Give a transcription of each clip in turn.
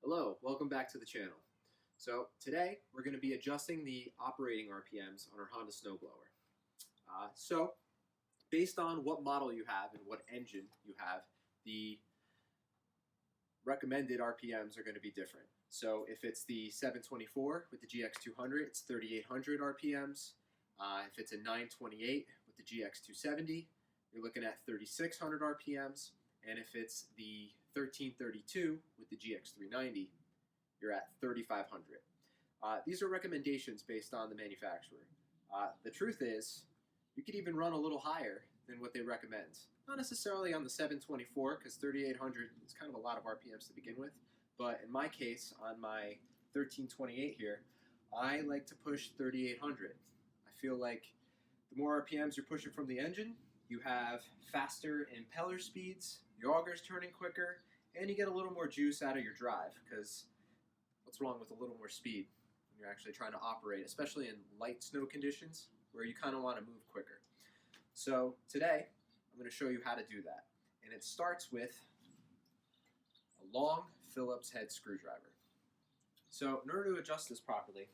Hello, welcome back to the channel. So today we're going to be adjusting the operating RPMs on our Honda Snowblower. So based on what model you have and what engine you have, the recommended RPMs are going to be different. So if it's the 724 with the GX200, it's 3,800 RPMs. If it's a 928 with the GX270, you're looking at 3,600 RPMs. And if it's the 1332 with the GX390, you're at 3,500. These are recommendations based on the manufacturer. The truth is, you could even run a little higher than what they recommend. Not necessarily on the 724, because 3,800 is kind of a lot of RPMs to begin with, but in my case, on my 1328 here, I like to push 3,800. I feel like the more RPMs you're pushing from the engine, you have faster impeller speeds, your auger's turning quicker, and you get a little more juice out of your drive, because what's wrong with a little more speed when you're actually trying to operate, especially in light snow conditions where you kind of want to move quicker. So today, I'm going to show you how to do that. And it starts with a long Phillips head screwdriver. So in order to adjust this properly,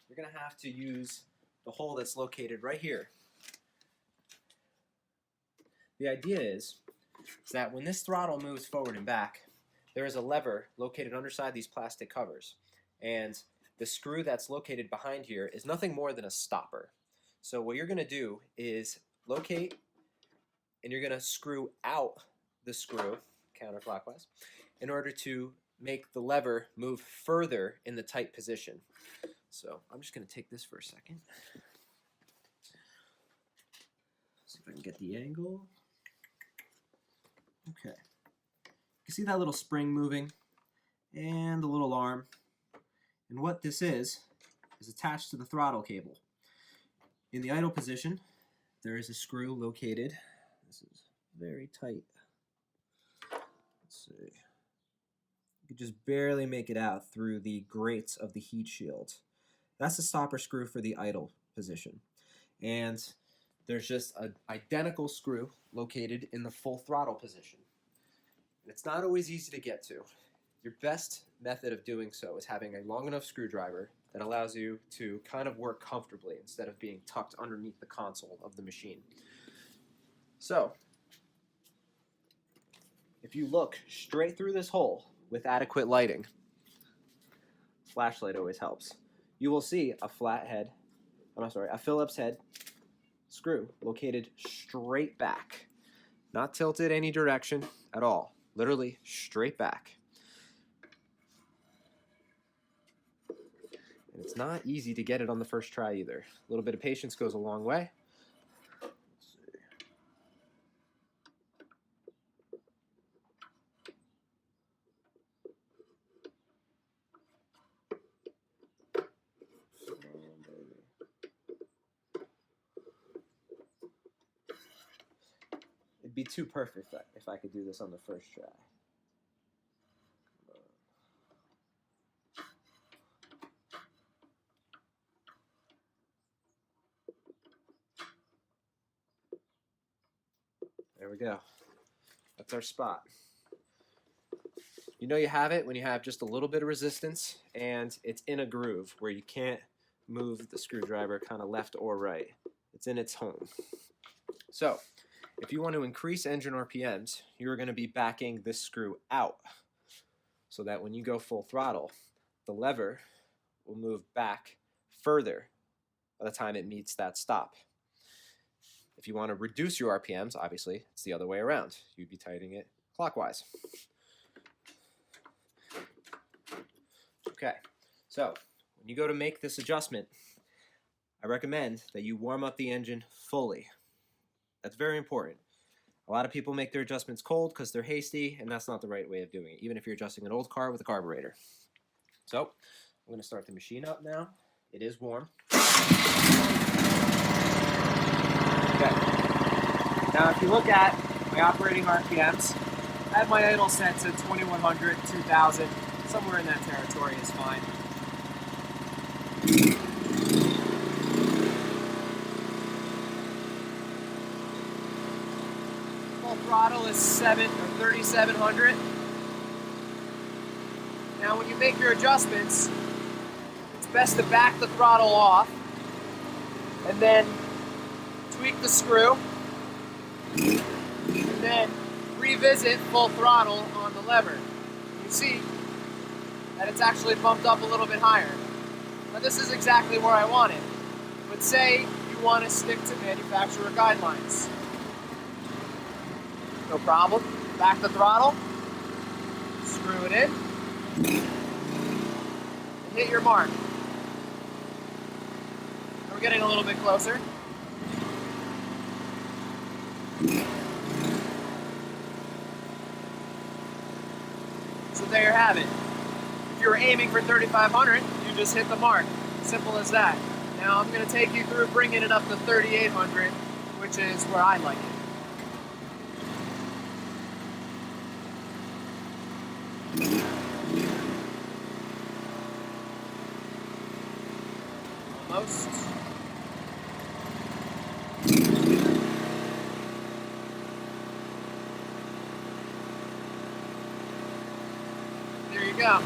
you're going to have to use the hole that's located right here. The idea is that when this throttle moves forward and back, there is a lever located underside these plastic covers. And the screw that's located behind here is nothing more than a stopper. So what you're going to do is locate, and you're going to screw out the screw counterclockwise in order to make the lever move further in the tight position. So I'm just going to take this for a second. See if I can get the angle. Okay. You can see that little spring moving and the little arm. And what this is attached to the throttle cable. In the idle position, there is a screw located. This is very tight. Let's see. You can just barely make it out through the grates of the heat shield. That's the stopper screw for the idle position. And there's just an identical screw located in the full throttle position. It's not always easy to get to. Your best method of doing so is having a long enough screwdriver that allows you to kind of work comfortably instead of being tucked underneath the console of the machine. So, if you look straight through this hole with adequate lighting, flashlight always helps, you will see a a Phillips head screw located straight back, not tilted any direction at all, literally straight back. And it's not easy to get it on the first try either. A little bit of patience goes a long way. Let's see. It'd be too perfect if I could do this on the first try. There we go. That's our spot. You know you have it when you have just a little bit of resistance and it's in a groove where you can't move the screwdriver kind of left or right. It's in its home. So, if you want to increase engine RPMs, you're going to be backing this screw out so that when you go full throttle, the lever will move back further by the time it meets that stop. If you want to reduce your RPMs, obviously, it's the other way around. You'd be tightening it clockwise. Okay, so when you go to make this adjustment, I recommend that you warm up the engine fully. That's very important. A lot of people make their adjustments cold because they're hasty, and that's not the right way of doing it, even if you're adjusting an old car with a carburetor. So, I'm going to start the machine up now. It is warm. Okay. Now, if you look at my operating RPMs, I have my idle set to 2,100, 2,000. Somewhere in that territory is fine. Full throttle is 3,700. Now when you make your adjustments, it's best to back the throttle off and then tweak the screw and then revisit full throttle on the lever. You see that it's actually bumped up a little bit higher. Now this is exactly where I want it, but say you want to stick to manufacturer guidelines. No problem. Back the throttle, screw it in, and hit your mark. We're getting a little bit closer. So there you have it. If you were aiming for 3,500, you just hit the mark. Simple as that. Now I'm going to take you through bringing it up to 3,800, which is where I like it. Almost. There you go.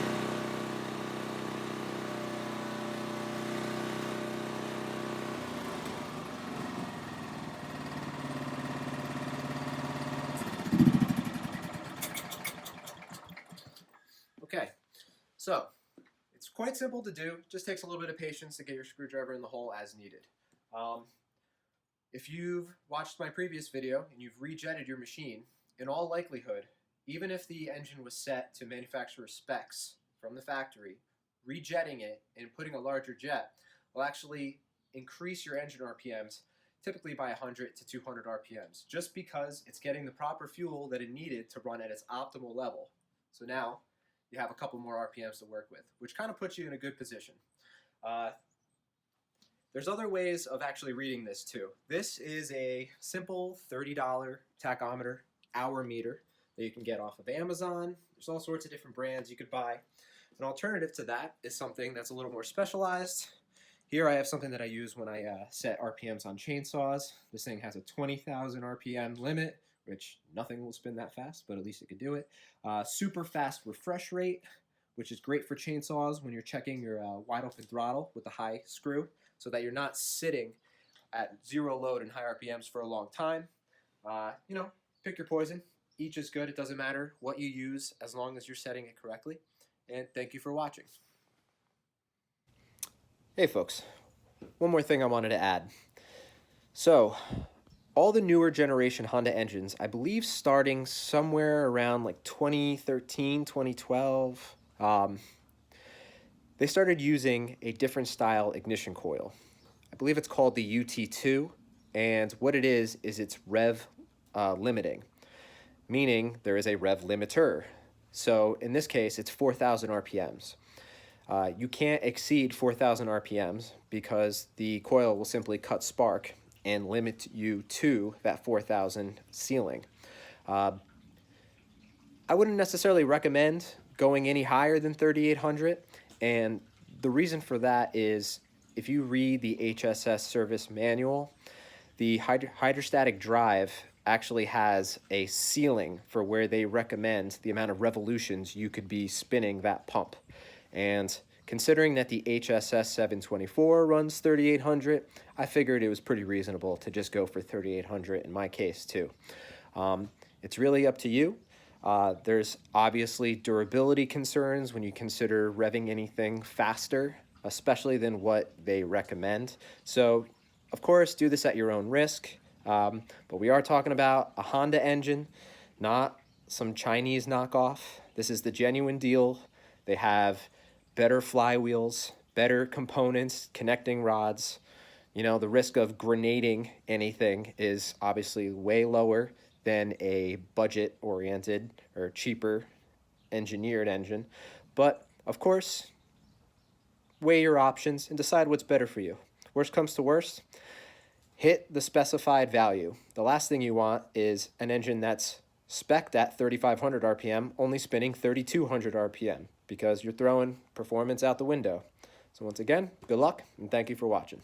Okay, so it's quite simple to do. Just takes a little bit of patience to get your screwdriver in the hole as needed. If you've watched my previous video and you've rejetted your machine, in all likelihood, even if the engine was set to manufacturer specs from the factory, rejetting it and putting a larger jet will actually increase your engine RPMs typically by 100 to 200 RPMs, just because it's getting the proper fuel that it needed to run at its optimal level. So now you have a couple more RPMs to work with, which kind of puts you in a good position. There's other ways of actually reading this too. This is a simple $30 tachometer hour meter that you can get off of Amazon. There's all sorts of different brands you could buy. An alternative to that is something that's a little more specialized. Here I have something that I use when I set RPMs on chainsaws. This thing has a 20,000 RPM limit, which nothing will spin that fast, but at least it could do it. Super fast refresh rate, which is great for chainsaws when you're checking your wide open throttle with the high screw, so that you're not sitting at zero load and high RPMs for a long time. You know, pick your poison. Each is good. It doesn't matter what you use as long as you're setting it correctly. And thank you for watching. Hey folks, one more thing I wanted to add. So, all the newer generation Honda engines, I believe starting somewhere around like 2013, 2012, they started using a different style ignition coil. I believe it's called the UT2, and what it is it's rev limiting, meaning there is a rev limiter. So in this case, it's 4,000 RPMs. You can't exceed 4,000 RPMs because the coil will simply cut spark and limit you to that 4,000 ceiling. I wouldn't necessarily recommend going any higher than 3,800, and the reason for that is if you read the HSS service manual, the hydrostatic drive actually has a ceiling for where they recommend the amount of revolutions you could be spinning that pump. And considering that the HSS 724 runs 3,800, I figured it was pretty reasonable to just go for 3,800 in my case too. It's really up to you. There's obviously durability concerns when you consider revving anything faster, especially than what they recommend. So, of course, do this at your own risk. But we are talking about a Honda engine, not some Chinese knockoff. This is the genuine deal. They have better flywheels, better components, connecting rods. You know, the risk of grenading anything is obviously way lower than a budget-oriented or cheaper engineered engine. But, of course, weigh your options and decide what's better for you. Worst comes to worst, hit the specified value. The last thing you want is an engine that's spec'd at 3,500 RPM, only spinning 3,200 RPM, because you're throwing performance out the window. So once again, good luck, and thank you for watching.